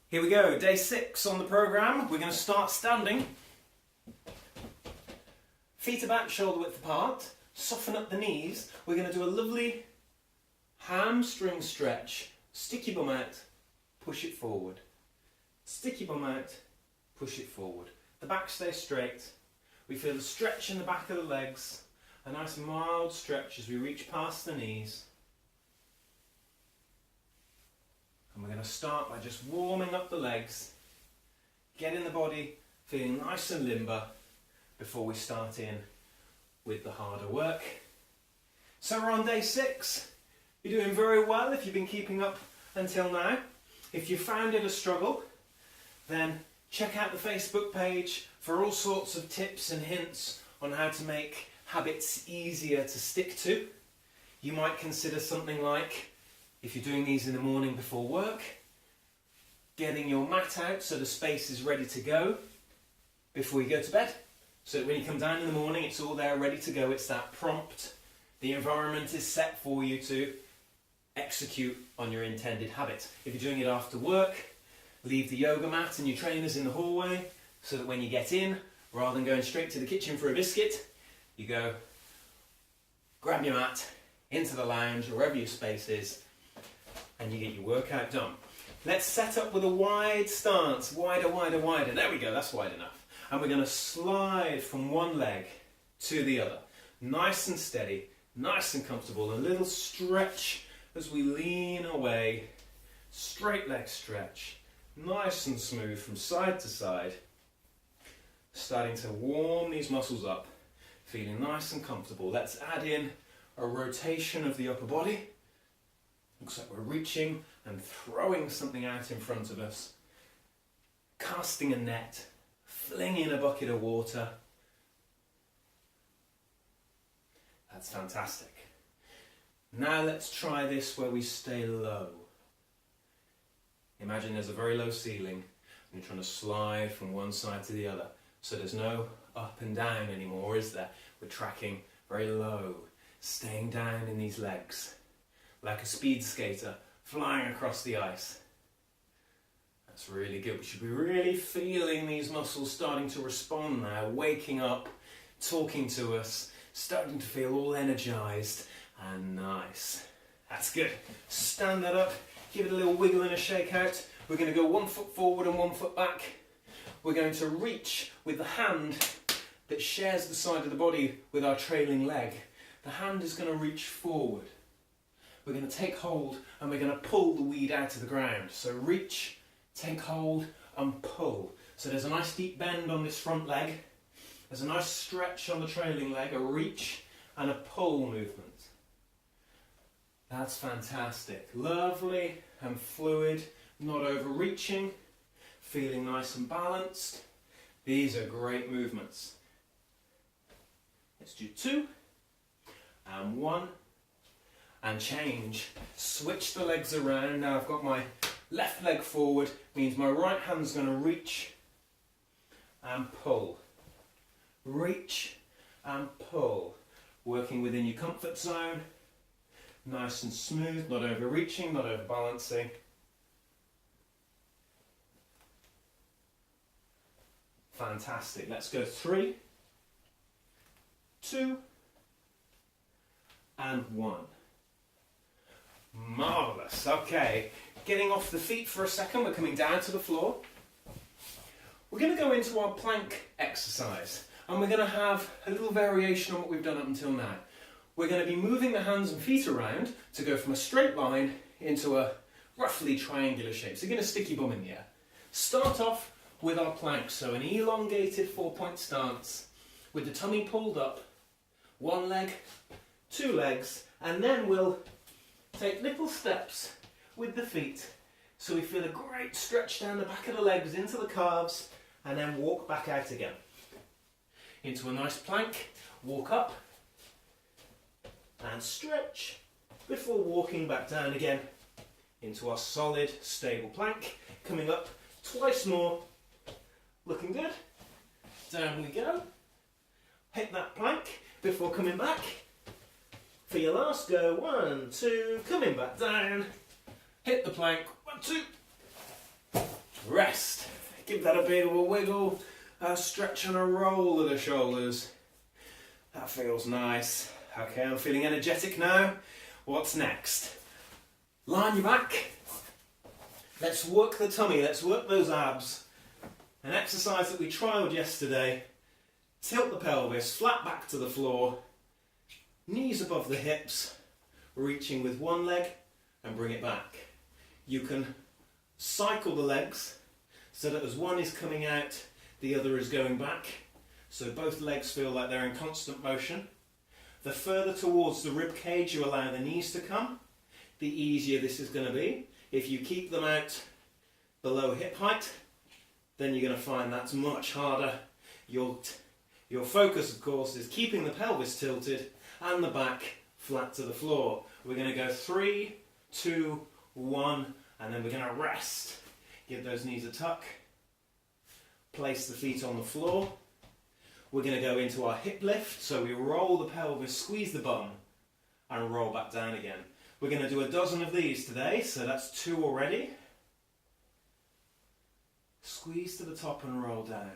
Here we go, day 6 on the programme. We're going to start standing. Feet are back, shoulder width apart. Soften up the knees. We're going to do a lovely hamstring stretch. Stick your bum out, push it forward. Stick your bum out, push it forward. The back stays straight. We feel the stretch in the back of the legs. A nice mild stretch as we reach past the knees. And we're going to start by just warming up the legs, getting the body feeling nice and limber before we start in with the harder work. So we're on day 6. You're doing very well if you've been keeping up until now. If you found it a struggle, then check out the Facebook page for all sorts of tips and hints on how to make habits easier to stick to. You might consider something like, if you're doing these in the morning before work, getting your mat out so the space is ready to go before you go to bed. So that when you come down in the morning, it's all there ready to go. It's that prompt. The environment is set for you to execute on your intended habit. If you're doing it after work, leave the yoga mat and your trainers in the hallway so that when you get in, rather than going straight to the kitchen for a biscuit, you go, grab your mat, into the lounge, or wherever your space is, and you get your workout done. Let's set up with a wide stance. Wider, wider, wider. There we go, that's wide enough. And we're going to slide from one leg to the other. Nice and steady, nice and comfortable. A little stretch as we lean away. Straight leg stretch. Nice and smooth from side to side. Starting to warm these muscles up. Feeling nice and comfortable. Let's add in a rotation of the upper body. Looks like we're reaching and throwing something out in front of us. Casting a net. Flinging a bucket of water. That's fantastic. Now let's try this where we stay low. Imagine there's a very low ceiling and you're trying to slide from one side to the other. So there's no up and down anymore, is there? We're tracking very low, staying down in these legs. Like a speed skater flying across the ice. That's really good. We should be really feeling these muscles starting to respond now, waking up, talking to us, starting to feel all energized and nice. That's good. Stand that up, give it a little wiggle and a shake out. We're going to go 1 foot forward and 1 foot back. We're going to reach with the hand that shares the side of the body with our trailing leg. The hand is going to reach forward. We're going to take hold and we're going to pull the weed out of the ground. So reach, take hold and pull. So there's a nice deep bend on this front leg. There's a nice stretch on the trailing leg, a reach and a pull movement. That's fantastic. Lovely and fluid, not overreaching, feeling nice and balanced. These are great movements. Let's do 2 and 1. And change. Switch the legs around. Now I've got my left leg forward, means my right hand's going to reach and pull. Reach and pull. Working within your comfort zone. Nice and smooth, not overreaching, not overbalancing. Fantastic. Let's go 3, 2, and 1. Marvellous. Okay, getting off the feet for a second, we're coming down to the floor. We're going to go into our plank exercise and we're going to have a little variation on what we've done up until now. We're going to be moving the hands and feet around to go from a straight line into a roughly triangular shape. So you're going to stick your bum in the air. Start off with our plank, so an elongated 4-point stance with the tummy pulled up, 1 leg, 2 legs, and then we'll take little steps with the feet so we feel a great stretch down the back of the legs into the calves and then walk back out again. Into a nice plank, walk up and stretch before walking back down again into our solid, stable plank. Coming up twice more, looking good. Down we go. Hit that plank before coming back. For your last go, 1, 2, coming back down. Hit the plank, 1, 2. Rest. Give that a bit of a wiggle, a stretch and a roll of the shoulders. That feels nice. Okay, I'm feeling energetic now. What's next? Line your back. Let's work the tummy, let's work those abs. An exercise that we trialled yesterday. Tilt the pelvis, flat back to the floor, knees above the hips, reaching with one leg and bring it back. You can cycle the legs so that as one is coming out, the other is going back. So both legs feel like they're in constant motion. The further towards the rib cage you allow the knees to come, the easier this is going to be. If you keep them out below hip height, then you're going to find that's much harder. Your focus, of course, is keeping the pelvis tilted and the back flat to the floor. We're going to go 3, 2, 1, and then we're going to rest. Give those knees a tuck. Place the feet on the floor. We're going to go into our hip lift. So we roll the pelvis, squeeze the bum, and roll back down again. We're going to do a dozen of these today, so that's 2 already. Squeeze to the top and roll down.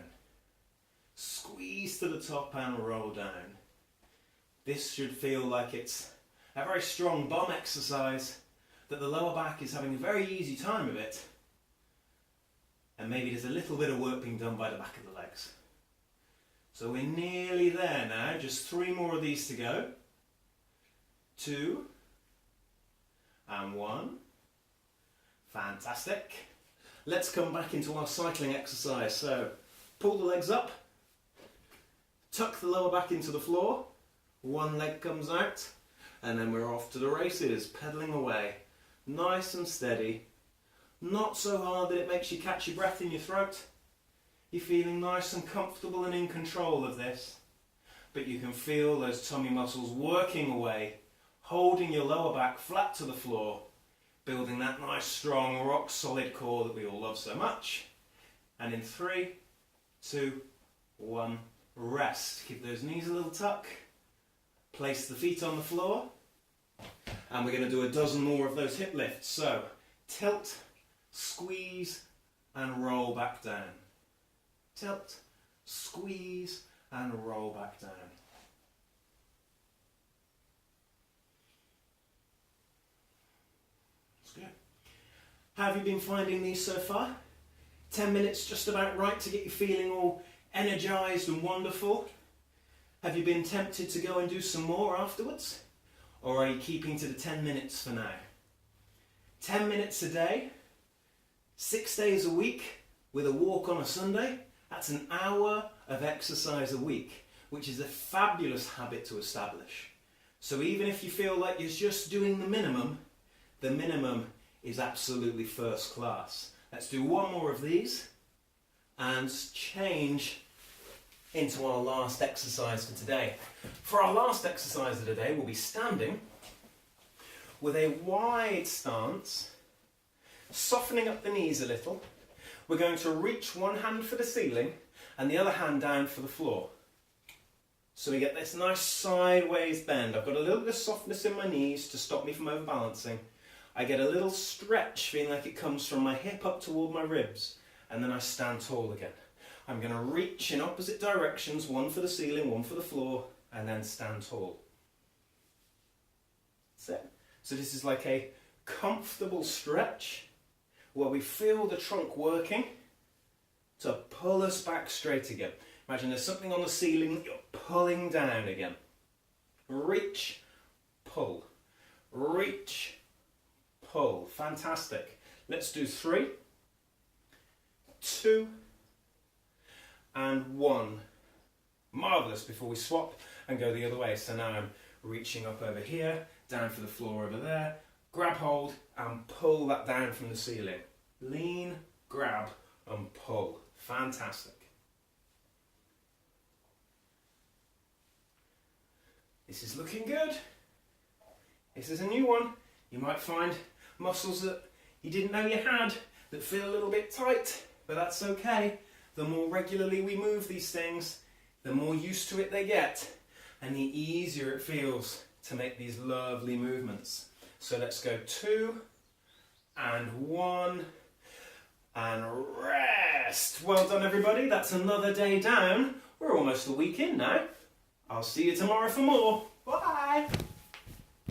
Squeeze to the top and roll down. This should feel like it's a very strong bum exercise, that the lower back is having a very easy time of it. And maybe there's a little bit of work being done by the back of the legs. So we're nearly there now, just 3 more of these to go. 2 and 1. Fantastic. Let's come back into our cycling exercise. So pull the legs up, tuck the lower back into the floor, one leg comes out, and then we're off to the races, pedalling away. Nice and steady, not so hard that it makes you catch your breath in your throat. You're feeling nice and comfortable and in control of this, but you can feel those tummy muscles working away, holding your lower back flat to the floor, building that nice strong rock solid core that we all love so much. And in 3, 2, 1, rest. Keep those knees a little tuck. Place the feet on the floor. And we're going to do a dozen more of those hip lifts. So tilt, squeeze and roll back down. Tilt, squeeze and roll back down. That's good. How have you been finding these so far? 10 minutes just about right to get you feeling all energized and wonderful? Have you been tempted to go and do some more afterwards? Or are you keeping to the 10 minutes for now? 10 minutes a day, 6 days a week, with a walk on a Sunday, that's an hour of exercise a week, which is a fabulous habit to establish. So even if you feel like you're just doing the minimum is absolutely first class. Let's do 1 more of these and change into our last exercise for today. For our last exercise of the day, we'll be standing with a wide stance, softening up the knees a little. We're going to reach one hand for the ceiling and the other hand down for the floor. So we get this nice sideways bend. I've got a little bit of softness in my knees to stop me from overbalancing. I get a little stretch, feeling like it comes from my hip up toward my ribs, and then I stand tall again. I'm going to reach in opposite directions, one for the ceiling, one for the floor, and then stand tall. That's it. So this is like a comfortable stretch where we feel the trunk working to pull us back straight again. Imagine there's something on the ceiling that you're pulling down again. Reach, pull. Reach, pull. Fantastic. Let's do 3, 2, and 1. Marvellous. Before we swap and go the other way. So now I'm reaching up over here, down for the floor over there. Grab hold and pull that down from the ceiling. Lean, grab and pull. Fantastic. This is looking good. This is a new one. You might find muscles that you didn't know you had that feel a little bit tight, but that's okay. The more regularly we move these things, the more used to it they get, and the easier it feels to make these lovely movements. So let's go 2 and 1 and best. Well done everybody, that's another day down. We're almost a week in now. I'll see you tomorrow for more. Bye!